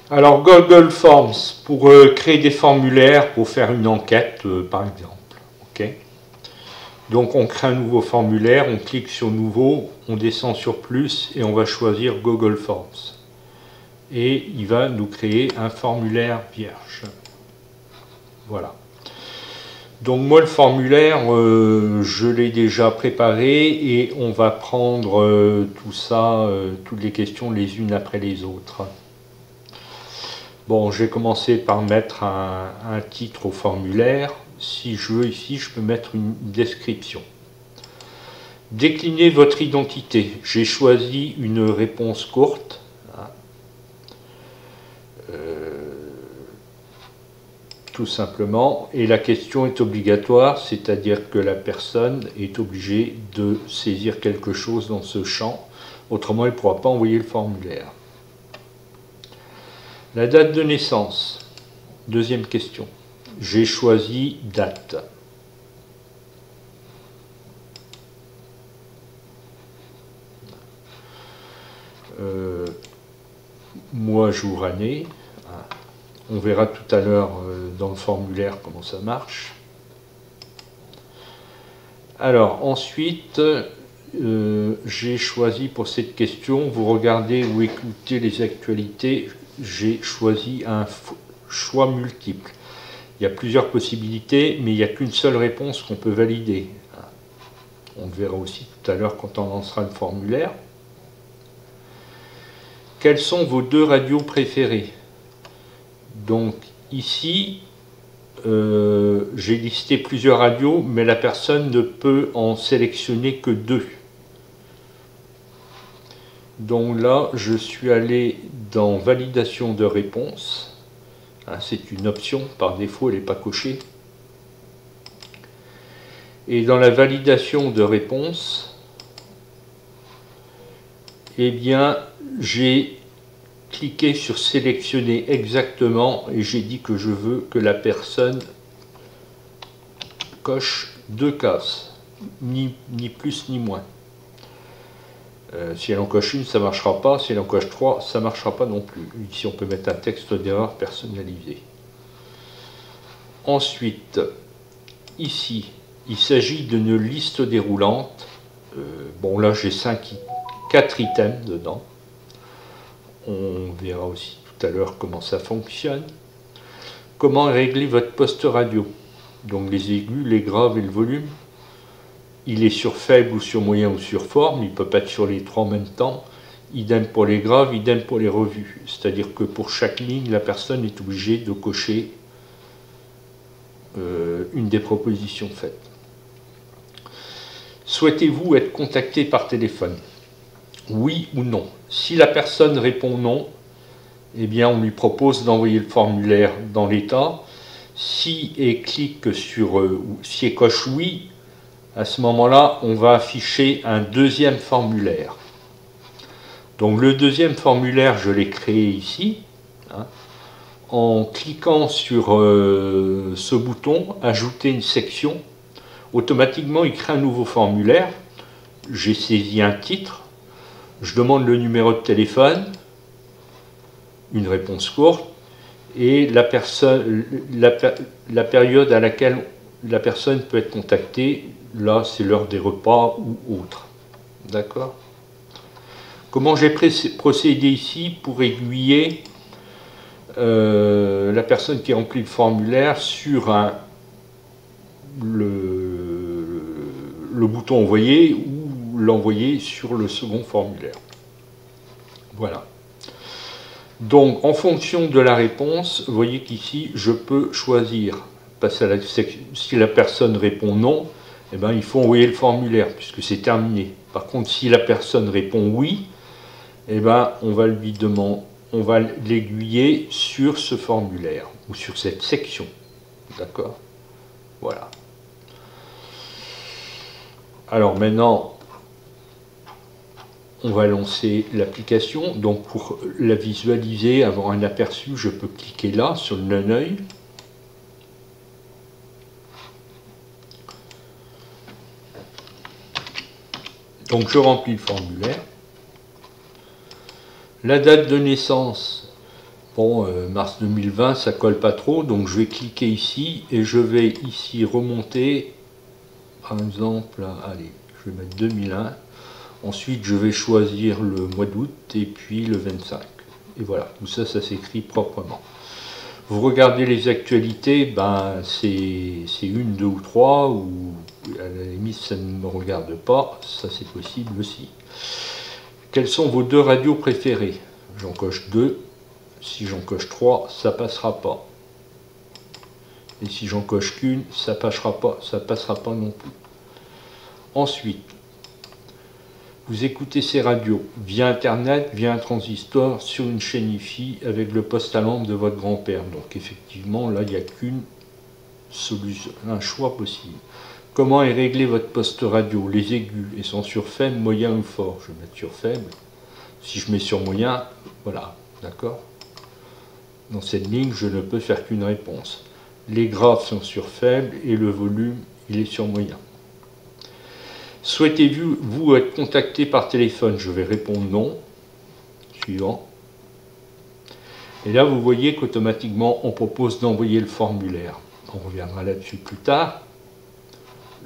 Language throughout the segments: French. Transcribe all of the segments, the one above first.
Alors Google Forms pour créer des formulaires pour faire une enquête par exemple. Ok. Donc on crée un nouveau formulaire, on clique sur nouveau, on descend sur plus et on va choisir Google Forms. Et il va nous créer un formulaire vierge. Voilà. Donc moi le formulaire, je l'ai déjà préparé et on va prendre tout ça, toutes les questions les unes après les autres. Bon, je vais commencer par mettre un titre au formulaire. Si je veux ici, je peux mettre une description. Déclinez votre identité. J'ai choisi une réponse courte. Tout simplement. Et la question est obligatoire, c'est-à-dire que la personne est obligée de saisir quelque chose dans ce champ. Autrement, elle ne pourra pas envoyer le formulaire. La date de naissance. Deuxième question. J'ai choisi date. Mois, jour, année. On verra tout à l'heure dans le formulaire comment ça marche. Alors ensuite, j'ai choisi pour cette question, vous regardez ou écoutez les actualités, j'ai choisi un choix multiple. Il y a plusieurs possibilités, mais il n'y a qu'une seule réponse qu'on peut valider. On le verra aussi tout à l'heure quand on lancera le formulaire. Quelles sont vos deux radios préférées? Donc ici, j'ai listé plusieurs radios, mais la personne ne peut en sélectionner que deux. Donc là, je suis allé dans validation de réponse. C'est une option, par défaut, elle n'est pas cochée. Et dans la validation de réponse, eh bien, j'ai cliqué sur sélectionner exactement et j'ai dit que je veux que la personne coche deux cases, ni plus ni moins. Si elle en coche une, ça ne marchera pas. Si elle en coche trois, ça ne marchera pas non plus. Ici, on peut mettre un texte d'erreur personnalisé. Ensuite, ici, il s'agit d'une liste déroulante. Bon, là, j'ai 4 items dedans. On verra aussi tout à l'heure comment ça fonctionne. Comment régler votre poste radio? Donc les aigus, les graves et le volume. Il est sur faible ou sur moyen ou sur forme, il ne peut pas être sur les trois en même temps. Idem pour les graves, idem pour les revues. C'est-à-dire que pour chaque ligne, la personne est obligée de cocher une des propositions faites. Souhaitez-vous être contacté par téléphone? Oui ou non? Si la personne répond non, eh bien on lui propose d'envoyer le formulaire dans l'état. Si elle clique sur, si elle coche oui, à ce moment-là, on va afficher un deuxième formulaire. Donc le deuxième formulaire, je l'ai créé ici. En cliquant sur ce bouton, ajouter une section, automatiquement il crée un nouveau formulaire. J'ai saisi un titre, je demande le numéro de téléphone, une réponse courte, et la période à laquelle la personne peut être contactée. Là, c'est l'heure des repas ou autre. D'accord? Comment j'ai procédé ici pour aiguiller la personne qui remplit le formulaire sur le bouton envoyer ou l'envoyer sur le second formulaire. Voilà. Donc, en fonction de la réponse, vous voyez qu'ici, je peux choisir. Si la personne répond non, eh ben, il faut envoyer le formulaire, puisque c'est terminé. Par contre, si la personne répond oui, eh ben, on va l'aiguiller sur ce formulaire, ou sur cette section. D'accord? Voilà. Alors maintenant, on va lancer l'application. Donc pour la visualiser, avoir un aperçu, je peux cliquer là, sur le œil. Donc je remplis le formulaire. La date de naissance, Bon, mars 2020, ça colle pas trop, donc je vais cliquer ici et je vais ici remonter, par exemple, allez, je vais mettre 2001. Ensuite, je vais choisir le mois d'août et puis le 25. Et voilà, tout ça, ça s'écrit proprement. Vous regardez les actualités, ben, c'est une, deux ou trois, ou à la limite, ça ne me regarde pas, ça c'est possible aussi. Quelles sont vos deux radios préférées? J'en coche 2. Si j'en coche 3, ça passera pas. Et si j'en coche qu'une, ça passera pas non plus. Ensuite, vous écoutez ces radios via Internet, via un transistor, sur une chaîne IFI avec le poste à lampe de votre grand-père. Donc effectivement, là, il n'y a qu'une solution, un choix possible. Comment est réglé votre poste radio? Les aigus, et sont sur faible, moyen ou fort? Je vais mettre sur faible. Si je mets sur moyen, voilà, d'accord? Dans cette ligne, je ne peux faire qu'une réponse. Les graves sont sur faible et le volume, il est sur moyen. Souhaitez-vous être contacté par téléphone? Je vais répondre non. Suivant. Et là, vous voyez qu'automatiquement, on propose d'envoyer le formulaire. On reviendra là-dessus plus tard.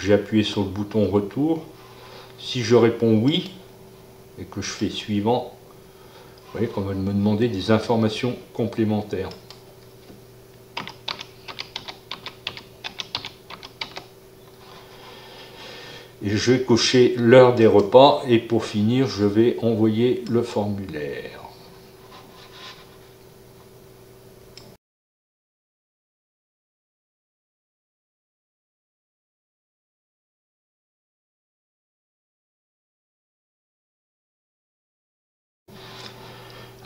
J'ai appuyé sur le bouton retour. Si je réponds oui, et que je fais suivant, vous voyez qu'on va me demander des informations complémentaires. Et je vais cocher l'heure des repas et pour finir, je vais envoyer le formulaire.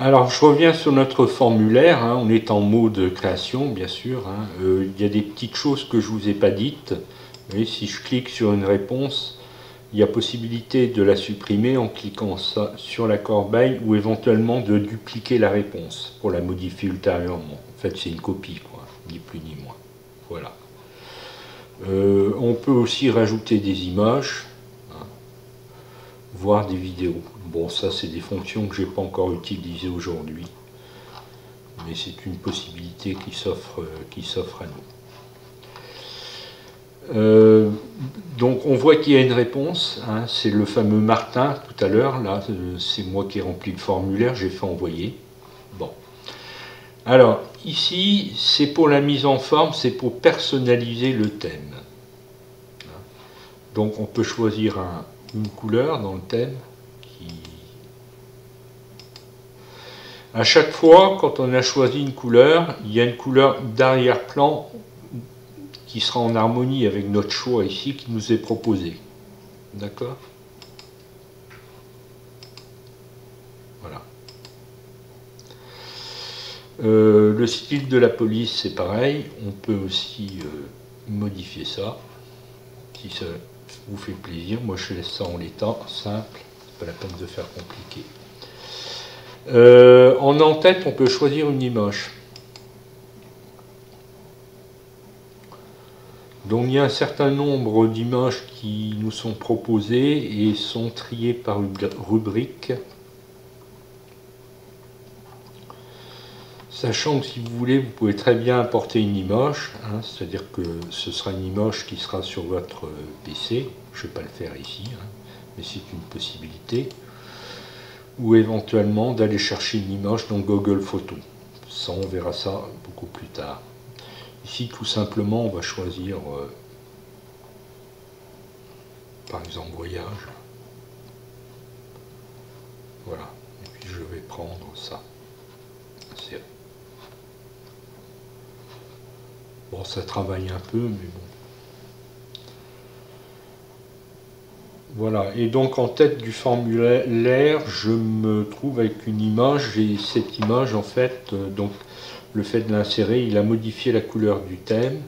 Alors, je reviens sur notre formulaire, hein, on est en mode création, bien sûr. Hein. Il y a des petites choses que je ne vous ai pas dites. Vous voyez, si je clique sur une réponse, il y a possibilité de la supprimer en cliquant sur la corbeille ou éventuellement de dupliquer la réponse pour la modifier ultérieurement. En fait, c'est une copie, quoi, ni plus ni moins. Voilà. On peut aussi rajouter des images, hein, voire des vidéos. Bon, ça, c'est des fonctions que je n'ai pas encore utilisées aujourd'hui, mais c'est une possibilité qui s'offre à nous. Donc, on voit qu'il y a une réponse, hein, c'est le fameux Martin tout à l'heure, là, c'est moi qui ai rempli le formulaire, j'ai fait envoyer. Bon. Alors, ici, c'est pour la mise en forme, c'est pour personnaliser le thème. Donc, on peut choisir une couleur dans le thème. À chaque fois, quand on a choisi une couleur, il y a une couleur d'arrière-plan qui sera en harmonie avec notre choix ici qui nous est proposé. D'accord? Voilà. Le style de la police, c'est pareil. On peut aussi modifier ça. Si ça vous fait plaisir. Moi, je laisse ça en l'état, simple. Pas la peine de faire compliqué. En en-tête, on peut choisir une image. Donc il y a un certain nombre d'images qui nous sont proposées et sont triées par une rubrique. Sachant que si vous voulez, vous pouvez très bien importer une image, hein, c'est-à-dire que ce sera une image qui sera sur votre PC. Je ne vais pas le faire ici, hein, mais c'est une possibilité. Ou éventuellement d'aller chercher une image dans Google Photos. Ça, on verra ça beaucoup plus tard. Ici, tout simplement, on va choisir, par exemple, voyage. Voilà. Et puis, je vais prendre ça. Bon, ça travaille un peu, mais bon. Voilà, et donc en tête du formulaire, je me trouve avec une image, et cette image, en fait, donc le fait de l'insérer, il a modifié la couleur du thème.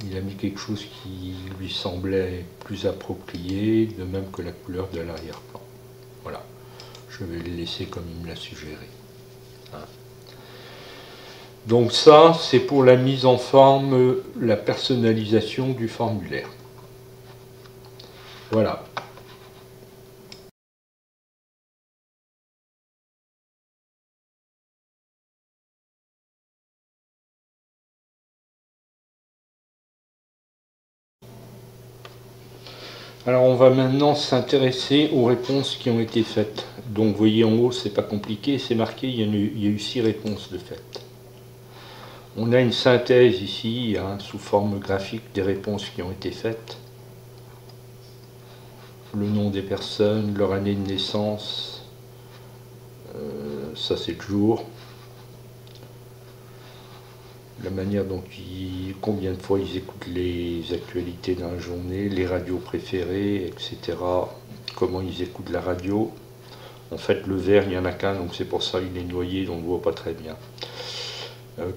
Il a mis quelque chose qui lui semblait plus approprié, de même que la couleur de l'arrière-plan. Voilà, je vais le laisser comme il me l'a suggéré. Donc ça, c'est pour la mise en forme, la personnalisation du formulaire. Voilà. Alors on va maintenant s'intéresser aux réponses qui ont été faites. Donc vous voyez en haut, c'est pas compliqué, c'est marqué, il y a eu 6 réponses de fait. On a une synthèse ici, hein, sous forme graphique des réponses qui ont été faites. Le nom des personnes, leur année de naissance, ça c'est le jour. La manière dont combien de fois ils écoutent les actualités dans la journée, les radios préférées, etc. Comment ils écoutent la radio. En fait, le vert, il n'y en a qu'un, donc c'est pour ça qu'il est noyé, donc on ne voit pas très bien.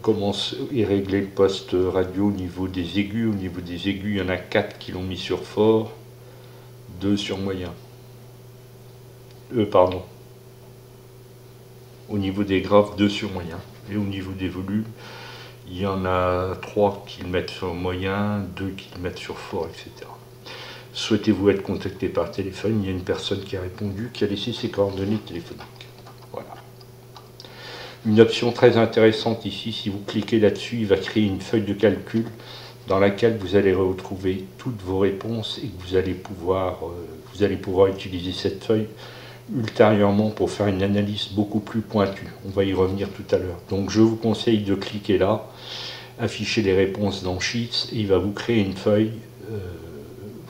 Comment est réglé le poste radio au niveau des aigus. Au niveau des aigus, il y en a 4 qui l'ont mis sur fort, 2 sur moyen. Pardon. Au niveau des graves, 2 sur moyen. Et au niveau des volumes, il y en a 3 qui le mettent sur moyen, 2 qui le mettent sur fort, etc. Souhaitez-vous être contacté par téléphone? Il y a une personne qui a répondu, qui a laissé ses coordonnées téléphoniques. Voilà. Une option très intéressante ici, si vous cliquez là-dessus, il va créer une feuille de calcul dans laquelle vous allez retrouver toutes vos réponses et que vous allez pouvoir utiliser cette feuille ultérieurement pour faire une analyse beaucoup plus pointue. On va y revenir tout à l'heure. Donc je vous conseille de cliquer là, afficher les réponses dans Sheets et il va vous créer une feuille.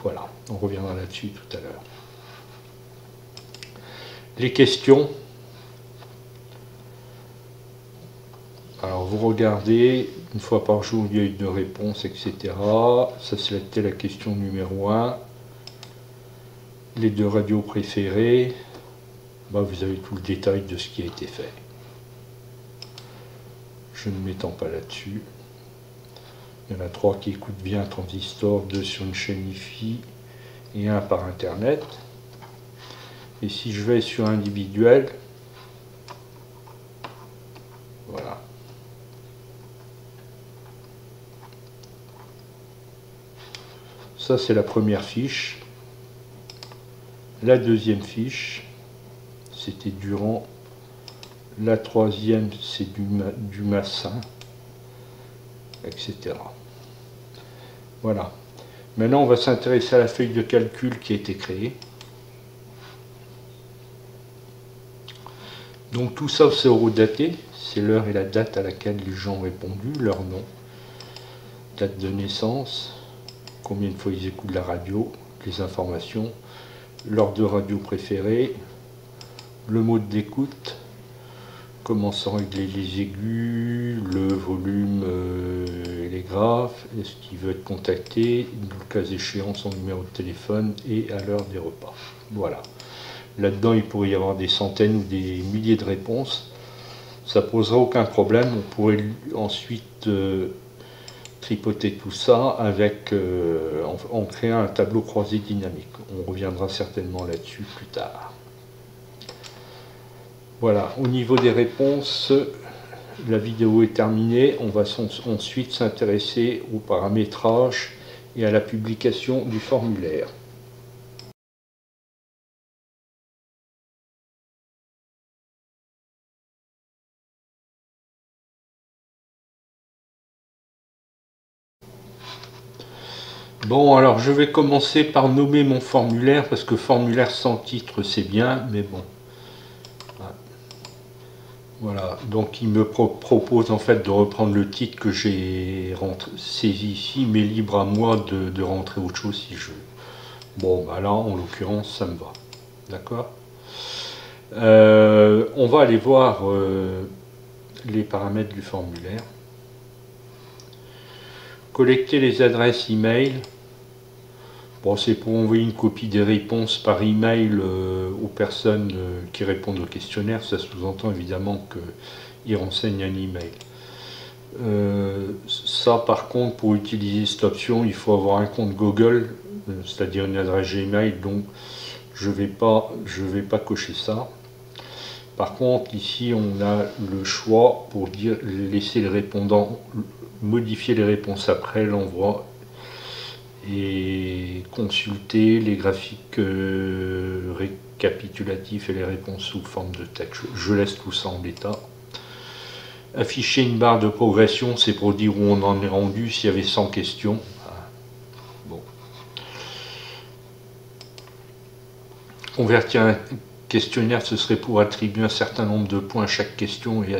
Voilà, on reviendra là-dessus tout à l'heure. Les questions. Alors vous regardez, une fois par jour il y a une réponse, etc. Ça c'était la question numéro 1. Les 2 radios préférées. Vous avez tout le détail de ce qui a été fait. Je ne m'étends pas là-dessus. Il y en a 3 qui écoutent bien Transistor, 2 sur une chaîne IFI et 1 par Internet. Et si je vais sur individuel, voilà. Ça c'est la première fiche. La deuxième fiche, c'était Durand. La troisième, c'est du Massin, etc. Voilà. Maintenant, on va s'intéresser à la feuille de calcul qui a été créée. Donc tout ça, c'est horodaté. C'est l'heure et la date à laquelle les gens ont répondu, leur nom, date de naissance, combien de fois ils écoutent la radio, les informations, leurs 2 radios préférées, le mode d'écoute, comment sont réglés les aigus, le volume et les graves, est-ce qu'il veut être contacté, le cas échéant son numéro de téléphone et à l'heure des repas. Voilà. Là-dedans, il pourrait y avoir des centaines ou des milliers de réponses. Ça ne posera aucun problème. On pourrait ensuite tripoter tout ça avec, en créant un tableau croisé dynamique. On reviendra certainement là-dessus plus tard. Voilà, au niveau des réponses, la vidéo est terminée. On va ensuite s'intéresser au paramétrage et à la publication du formulaire. Bon, alors je vais commencer par nommer mon formulaire, parce que formulaire sans titre c'est bien, mais bon. Voilà, donc il me propose en fait de reprendre le titre que j'ai saisi ici, mais libre à moi de rentrer autre chose si je veux. Bon, bah là en l'occurrence ça me va. D'accord. On va aller voir les paramètres du formulaire. Collecter les adresses email. Bon, c'est pour envoyer une copie des réponses par email aux personnes qui répondent au questionnaire. Ça sous-entend évidemment qu'ils renseignent un email. Ça, par contre, pour utiliser cette option, il faut avoir un compte Google, c'est-à-dire une adresse Gmail. Donc, je vais pas cocher ça. Par contre, ici, on a le choix pour laisser les répondants modifier les réponses après l'envoi et consulter les graphiques récapitulatifs et les réponses sous forme de texte. Je laisse tout ça en l'état. Afficher une barre de progression, c'est pour dire où on en est rendu s'il y avait 100 questions. Bon. convertir un questionnaire, ce serait pour attribuer un certain nombre de points à chaque question et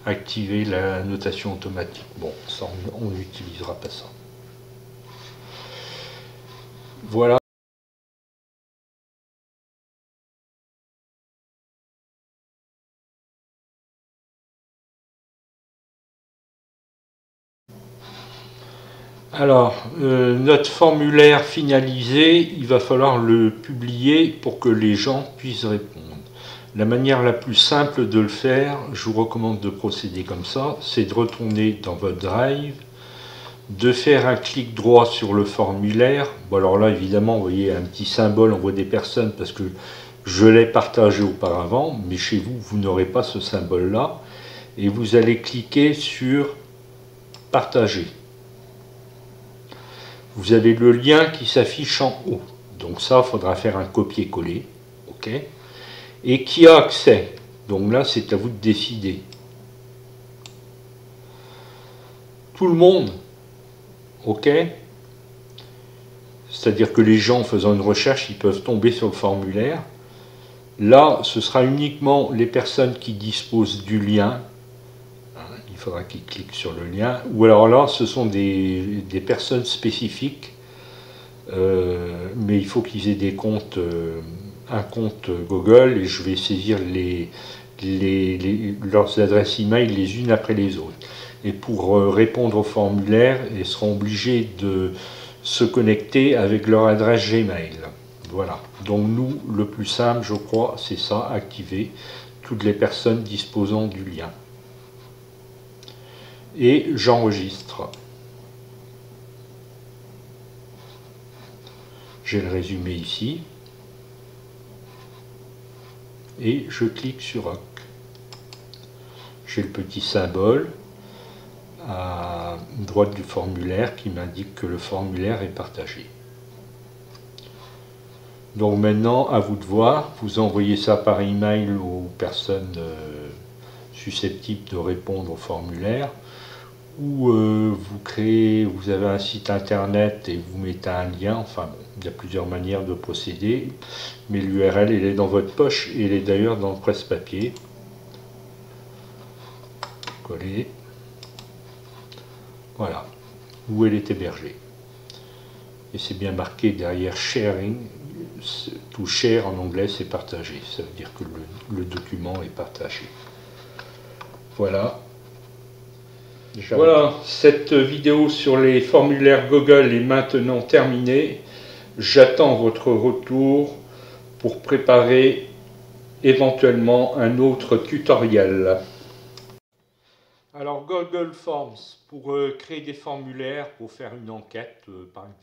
activer la notation automatique. Bon, ça on n'utilisera pas ça. Voilà. Alors, notre formulaire finalisé, il va falloir le publier pour que les gens puissent répondre. La manière la plus simple de le faire, je vous recommande de procéder comme ça, c'est de retourner dans votre Drive, de faire un clic droit sur le formulaire. Bon, alors là, évidemment, vous voyez un petit symbole, on voit des personnes parce que je l'ai partagé auparavant, mais chez vous, vous n'aurez pas ce symbole-là. Et vous allez cliquer sur partager. Vous avez le lien qui s'affiche en haut. Donc ça, il faudra faire un copier-coller. OK. Et qui a accès? Donc là, c'est à vous de décider. Tout le monde. OK. C'est-à-dire que les gens faisant une recherche, ils peuvent tomber sur le formulaire. Là, ce sera uniquement les personnes qui disposent du lien. Il faudra qu'ils cliquent sur le lien. Ou alors là, ce sont des personnes spécifiques. Mais il faut qu'ils aient des comptes, un compte Google, et je vais saisir leurs adresses email les unes après les autres. Et pour répondre au formulaire, ils seront obligés de se connecter avec leur adresse Gmail. Voilà. Donc nous, le plus simple, je crois, c'est ça, activer toutes les personnes disposant du lien. Et j'enregistre. J'ai le résumé ici. Et je clique sur OK. J'ai le petit symbole à droite du formulaire qui m'indique que le formulaire est partagé. Donc maintenant, à vous de voir, vous envoyez ça par email aux personnes susceptibles de répondre au formulaire, ou vous avez un site internet et vous mettez un lien. Enfin bon, il y a plusieurs manières de procéder, mais l'URL elle est dans votre poche et elle est d'ailleurs dans le presse-papier. Coller. Voilà, où elle est hébergée. Et c'est bien marqué derrière sharing. To share en anglais, c'est partagé. Ça veut dire que le document est partagé. Voilà. Voilà, cette vidéo sur les formulaires Google est maintenant terminée. J'attends votre retour pour préparer éventuellement un autre tutoriel. Alors Google Forms, pour créer des formulaires, pour faire une enquête par exemple.